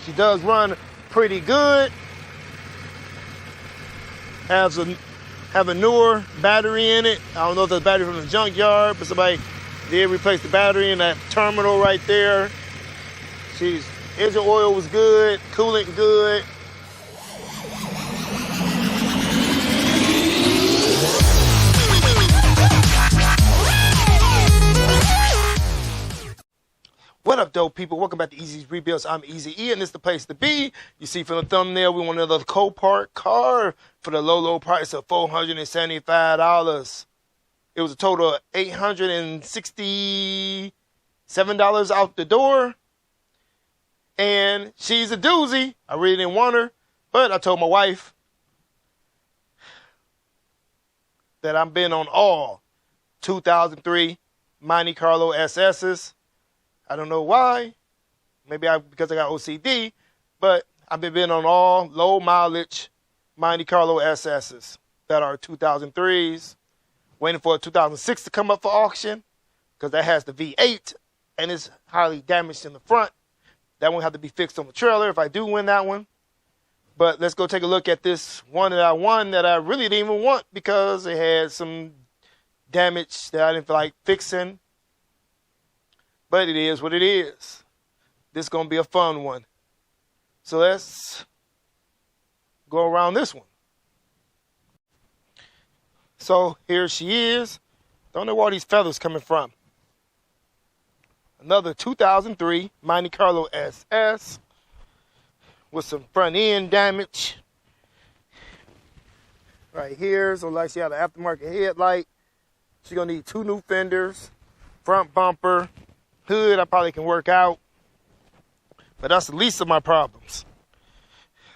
She does run pretty good. Have a newer battery in it. I don't know if that's a battery from the junkyard, but somebody did replace the battery in that terminal right there. Engine oil was good, coolant good. What up, dope people? Welcome back to Easy's Rebuilds. I'm Easy E, and this is the place to be. You see from the thumbnail, we want another Copart car for the low price of $475. It was a total of $867 out the door. And she's a doozy. I really didn't want her, but I told my wife that I've been on all 2003 Monte Carlo SS's. I don't know why. Maybe because I got OCD, but I've been on all low mileage Monte Carlo SS's that are 2003s. Waiting for a 2006 to come up for auction because that has the V8 and it's highly damaged in the front. That one have to be fixed on the trailer if I do win that one. But let's go take a look at this one that I won that I really didn't even want because it had some damage that I didn't feel like fixing. But it is what it is. This is going to be a fun one. So let's go around this one. So here she is. Don't know where all these feathers coming from. Another 2003 Monte Carlo SS with some front end damage. Right here. So like she had an aftermarket headlight. She's going to need 2 new fenders. Front bumper. Hood I probably can work out, but that's the least of my problems.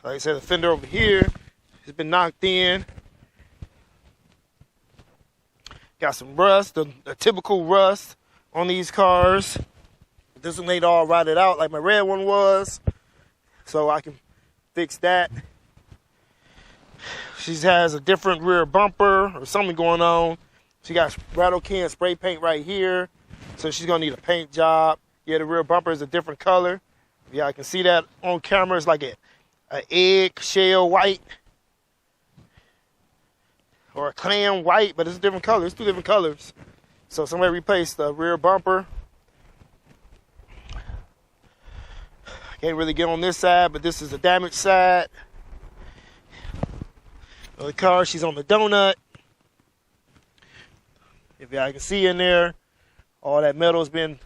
Like I said, the fender over here has been knocked in. Got some rust, a typical rust on these cars. This one ain't all rotted out like my red one was, so I can fix that. She has a different rear bumper or something going on. She got rattle can spray paint right here. So she's going to need a paint job. Yeah, the rear bumper is a different color. Yeah, I can see that on camera. It's like an egg shell white or a clam white, but it's a different color. It's 2 different colors. So somebody replaced the rear bumper. Can't really get on this side, but this is the damaged side of the car. She's on the donut. If y'all can see in there. All that metal's been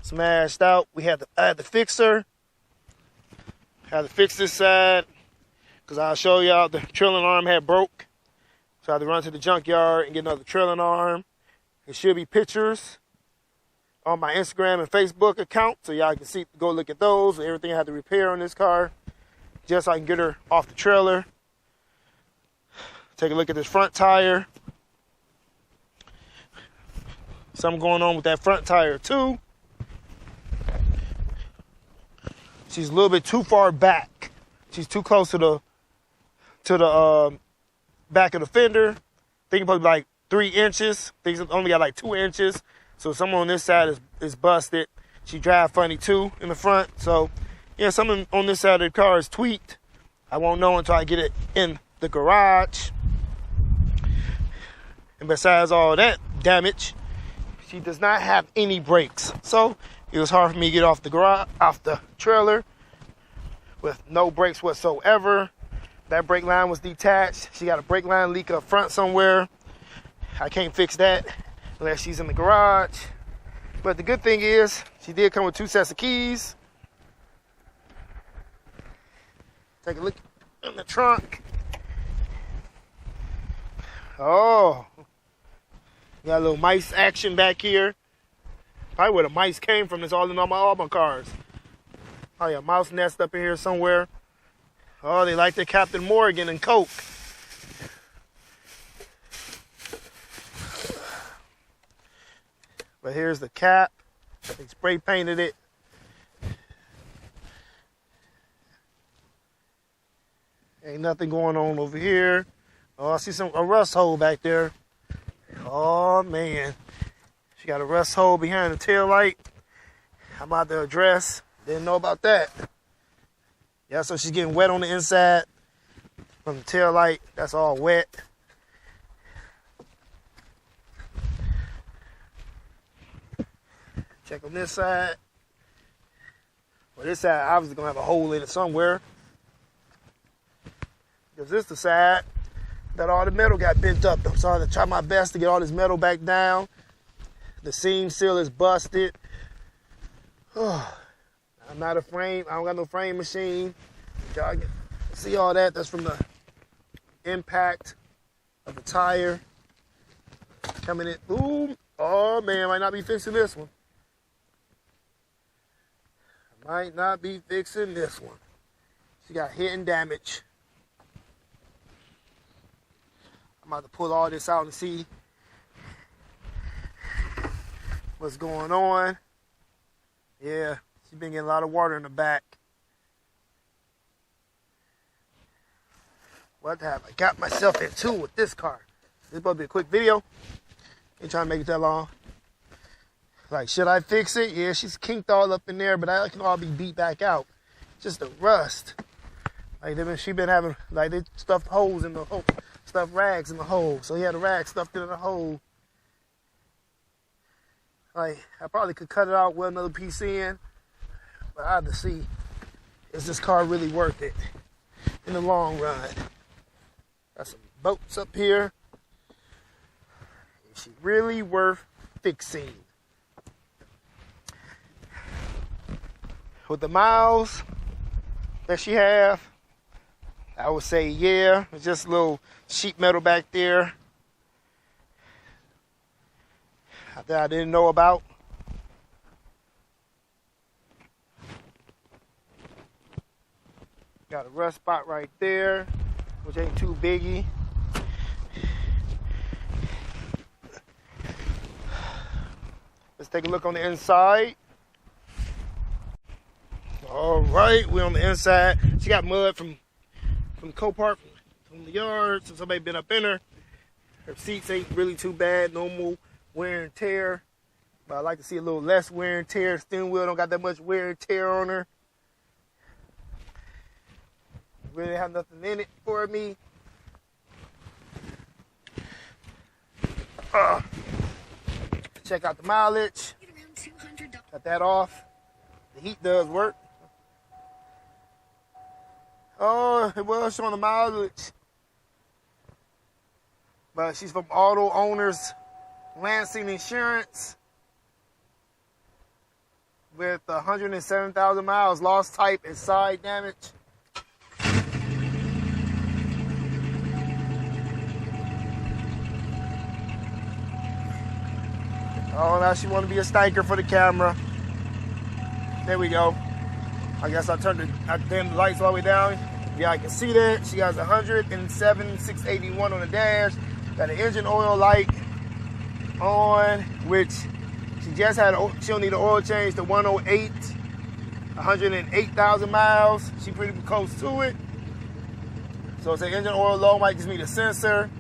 smashed out. I had to fix her. Had to fix this side because I'll show y'all the trailing arm had broke. So I had to run to the junkyard and get another trailing arm. There should be pictures on my Instagram and Facebook account so y'all can see, go look at those. Everything I had to repair on this car just so I can get her off the trailer. Take a look at this front tire. Something going on with that front tire too. She's a little bit too far back. She's too close to the back of the fender. I think it's supposed to be like 3 inches. I think it's only got like 2 inches. So something on this side is busted. She drive funny too in the front. So yeah, something on this side of the car is tweaked. I won't know until I get it in the garage. And besides all that damage, she does not have any brakes. So it was hard for me to get off the trailer with no brakes whatsoever. That brake line was detached. She got a brake line leak up front somewhere. I can't fix that unless she's in the garage. But the good thing is she did come with 2 sets of keys. Take a look in the trunk. Oh. Got a little mice action back here. Probably where the mice came from. It's all in all my cars. Oh yeah, mouse nest up in here somewhere. Oh, they like their Captain Morgan and Coke. But here's the cap. They spray painted it. Ain't nothing going on over here. Oh, I see a rust hole back there. Oh, man. She got a rust hole behind the tail light. I'm about to address. Didn't know about that. Yeah, so she's getting wet on the inside from the tail light. That's all wet. Check on this side. Well, this side obviously gonna have a hole in it somewhere. Because this is the side that all the metal got bent up. I'm sorry to try my best to get all this metal back down. The seam seal is busted. Oh, I'm not a frame. I don't got no frame machine. Y'all can see all that. That's from the impact of the tire coming in. Ooh, oh man, might not be fixing this one. Might not be fixing this one. She got hit and damage. I'm about to pull all this out and see what's going on. Yeah, she's been getting a lot of water in the back. What have I got myself into with this car? This is supposed to be a quick video. Ain't trying to make it that long. Like, should I fix it? Yeah, she's kinked all up in there, but that can all be beat back out. Just the rust. Like, she been having, like, they stuffed holes in the hole, stuffed rags in the hole. So he had a rag stuffed in the hole. Like, I probably could cut it out with another piece in, but I have to see, is this car really worth it in the long run? Got some bolts up here. Is she really worth fixing? With the miles that she have, I would say yeah. It's just a little sheet metal back there that I didn't know about. Got a rust spot right there, which ain't too biggie. Let's take a look on the inside. All right, we're on the inside. She got mud from Copart, from the yard, so somebody been up in her. Her seats ain't really too bad, normal wear and tear. But I like to see a little less wear and tear. Steering wheel don't got that much wear and tear on her. Really have nothing in it for me. Check out the mileage. Got that off. The heat does work. Oh, it was showing the mileage. But she's from Auto Owners Lansing Insurance with 107,000 miles, lost type and side damage. Oh, now she want to be a stanker for the camera. There we go. I guess I dimmed the lights all the way down. Yeah, I can see that. She has 107,681 on the dash. Got an engine oil light on, which she just had. She'll need an oil change to 108, 108,000 miles. She pretty close to it. So it's an engine oil low. Might just need a sensor.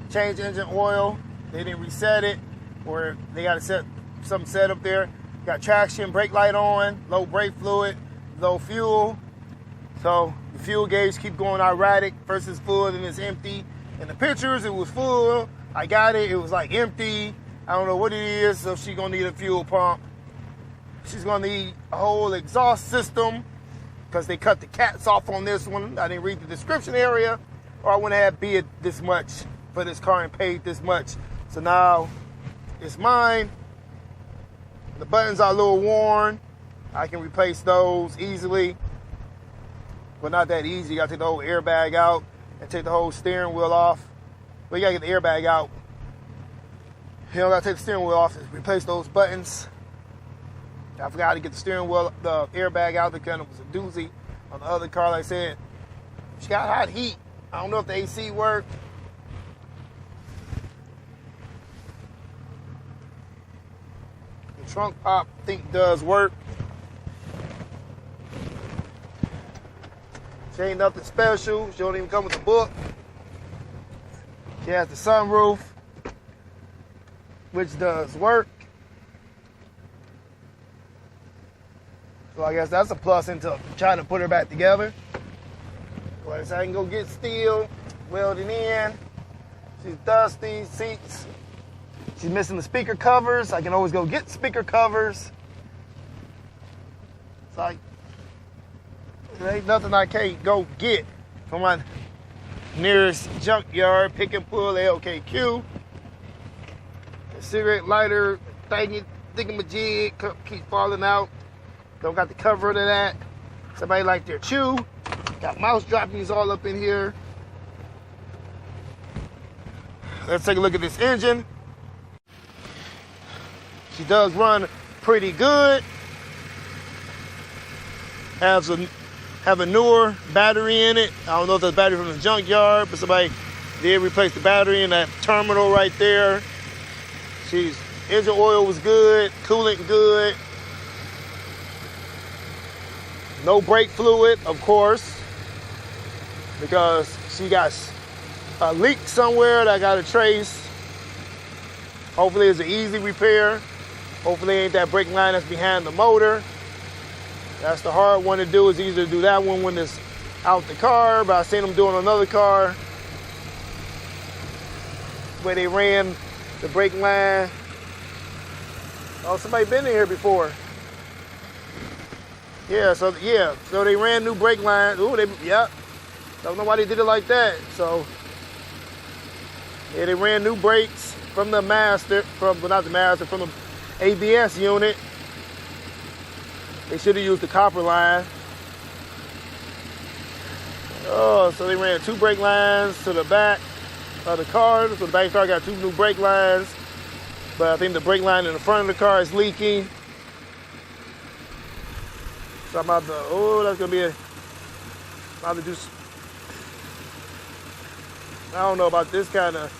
Change engine oil. They didn't reset it, or they got to set something set up there. Got traction, brake light on, low brake fluid, low fuel. So the fuel gauge keep going erratic. First it's full, then it's empty. In the pictures, it was full. I got it. It was like empty. I don't know what it is, so she's going to need a fuel pump. She's going to need a whole exhaust system because they cut the cats off on this one. I didn't read the description area, or I wouldn't have bid this much for this car and paid this much. So now it's mine. The buttons are a little worn. I can replace those easily, but not that easy. You got to take the whole airbag out and take the whole steering wheel off. But you got to get the airbag out. You don't got to take the steering wheel off and replace those buttons. I forgot to get the steering wheel, the airbag out. Because it was a doozy on the other car. Like I said, she got hot heat. I don't know if the AC worked. The trunk pop, I think, does work. She ain't nothing special. She don't even come with a book. She has the sunroof, which does work. So I guess that's a plus into trying to put her back together. Well, so I can go get steel, weld it in. She's dusty, seats. She's missing the speaker covers. I can always go get speaker covers. It's like, there ain't nothing I can't go get from my nearest junkyard, pick and pull, LKQ. The cigarette lighter thingamajig keeps falling out. Don't got the cover to that. Somebody like their chew. Got mouse droppings all up in here. Let's take a look at this engine. She does run pretty good. Have a newer battery in it. I don't know if that's battery from the junkyard, but somebody did replace the battery in that terminal right there. Engine oil was good, coolant good. No brake fluid, of course, because she got a leak somewhere that I got to trace. Hopefully it's an easy repair. Hopefully it ain't that brake line that's behind the motor. That's the hard one to do. It's easier to do that one when it's out the car, but I seen them doing another car where they ran the brake line. Oh, somebody been in here before. So they ran new brake lines. Don't know why they did it like that. So, yeah, they ran new brakes from the from the ABS unit. They should have used the copper line. Oh, so they ran 2 brake lines to the back of the car. So the back car got 2 new brake lines. But I think the brake line in the front of the car is leaking. So I'm about to, that's going to be about to do, I don't know about this kind of,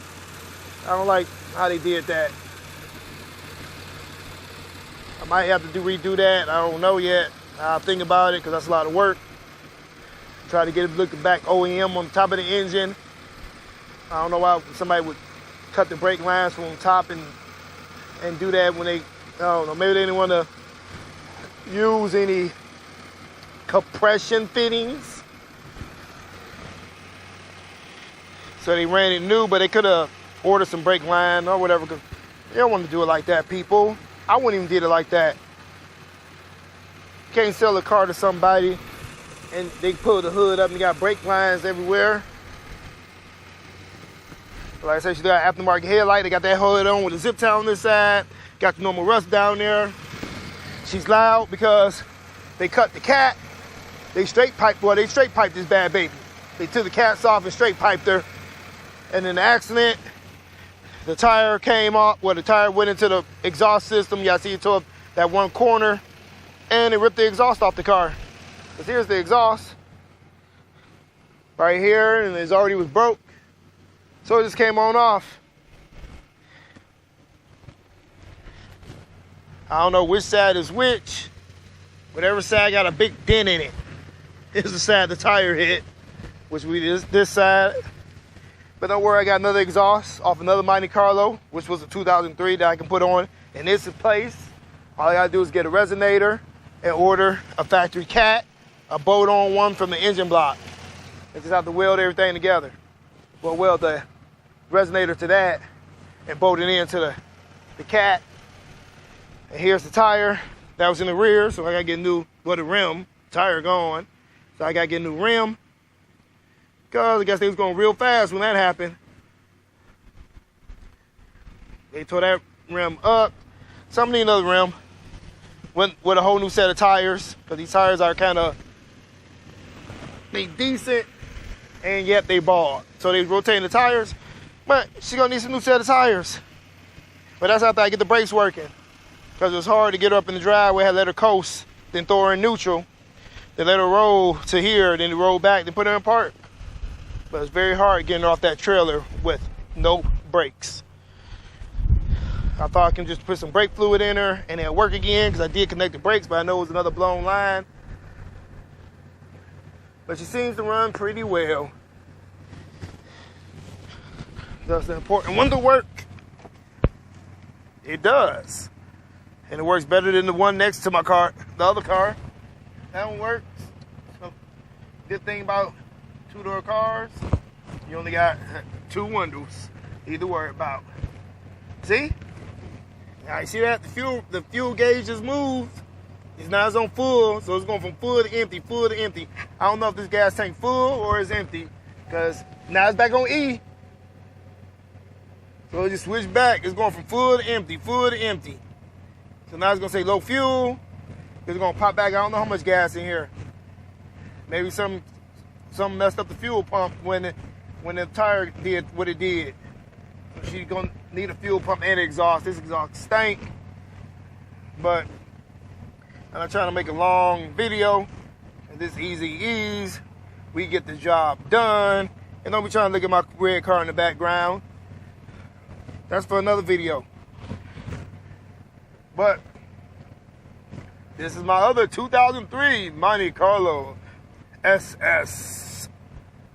I don't like how they did that. I might have to redo that. I don't know yet. I'll think about it because that's a lot of work. Try to get it looking back OEM on the top of the engine. I don't know why somebody would cut the brake lines from on top and do that when they, I don't know, maybe they didn't want to use any compression fittings. So they ran it new, but they could have ordered some brake line or whatever, because they don't want to do it like that, people. I wouldn't even did it like that. Can't sell a car to somebody and they pull the hood up and got brake lines everywhere. Like I said, she got aftermarket headlight. They got that hood on with a zip tie on this side. Got the normal rust down there. She's loud because they cut the cat. They straight piped this bad baby. They took the cats off and straight piped her. And in the accident, the tire came off. Well, the tire went into the exhaust system. Y'all see it tore up that one corner. And it ripped the exhaust off the car. Because here's the exhaust. Right here. And it already was broke. So it just came on off. I don't know which side is which. Whatever side got a big dent in it. Here's the side the tire hit. Which is this side. But don't worry, I got another exhaust off another Monte Carlo, which was a 2003 that I can put on in this place. All I gotta do is get a resonator and order a factory cat, a bolt-on one from the engine block. I just have to weld everything together. Well, weld the resonator to that and bolt it into the cat. And here's the tire that was in the rear, so I gotta get the rim, tire gone. So I gotta get a new rim. Because I guess they was going real fast when that happened. They tore that rim up. So I'm gonna need another rim. Went with a whole new set of tires. Because these tires are kind of, they decent. And yet they bald. So they rotating the tires. But she's gonna need some new set of tires. But that's after I get the brakes working. Because it was hard to get her up in the driveway. I had to let her coast. Then throw her in neutral. Then let her roll to here. Then roll back. Then put her in park. But it's very hard getting her off that trailer with no brakes. I thought I can just put some brake fluid in her and it'll work again because I did connect the brakes, but I know it was another blown line. But she seems to run pretty well. Does the important one to work? It does. And it works better than the one next to my car, the other car. That one works. So, good thing about two-door cars, you only got 2 windows. Either to worry about. See? Now you see that? The fuel gauge is moved. It's now it's on full, so it's going from full to empty, full to empty. I don't know if this gas tank full or is empty, because now it's back on E. So it just switched back. It's going from full to empty, full to empty. So now it's going to say low fuel. It's going to pop back. I don't know how much gas in here. Maybe something messed up the fuel pump when the tire did what it did. So she's going to need a fuel pump and exhaust. This exhaust stink. But I'm not trying to make a long video. And this easy ease. We get the job done. And don't be trying to look at my red car in the background. That's for another video. But this is my other 2003 Monte Carlo SS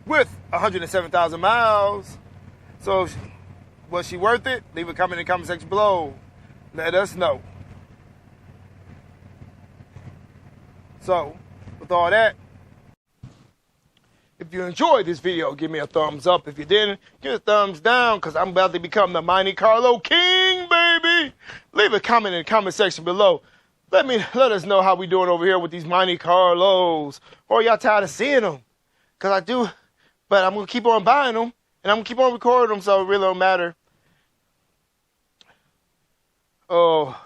with 107,000 miles. So was she worth it? Leave a comment in the comment section below. Let us know. So with all that, if you enjoyed this video, give me a thumbs up. If you didn't, give it a thumbs down, because I'm about to become the Monte Carlo King, baby. Leave a comment in the comment section below. Let us know how we doing over here with these Monte Carlos. Or y'all tired of seeing them? Because I do, but I'm going to keep on buying them, and I'm going to keep on recording them, so it really don't matter. Oh.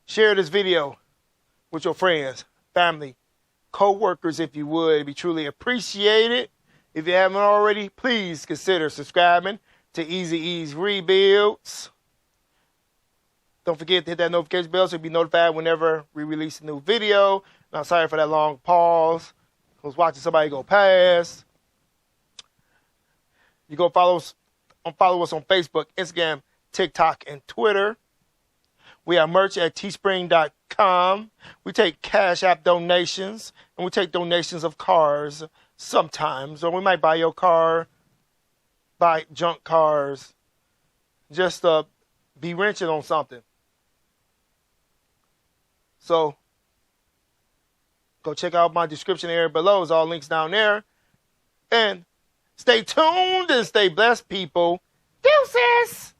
Share this video with your friends, family, co-workers, if you would. It'd be truly appreciated. If you haven't already, please consider subscribing to Easy Ease Rebuilds. Don't forget to hit that notification bell so you'll be notified whenever we release a new video. And I'm sorry for that long pause. I was watching somebody go past. You go follow us on Facebook, Instagram, TikTok, and Twitter. We have merch at teespring.com. We take Cash App donations, and we take donations of cars sometimes. Or we might buy your car, buy junk cars, just to be wrenching on something. So go check out my description area below. It's all links down there. And stay tuned and stay blessed, people. Deuces!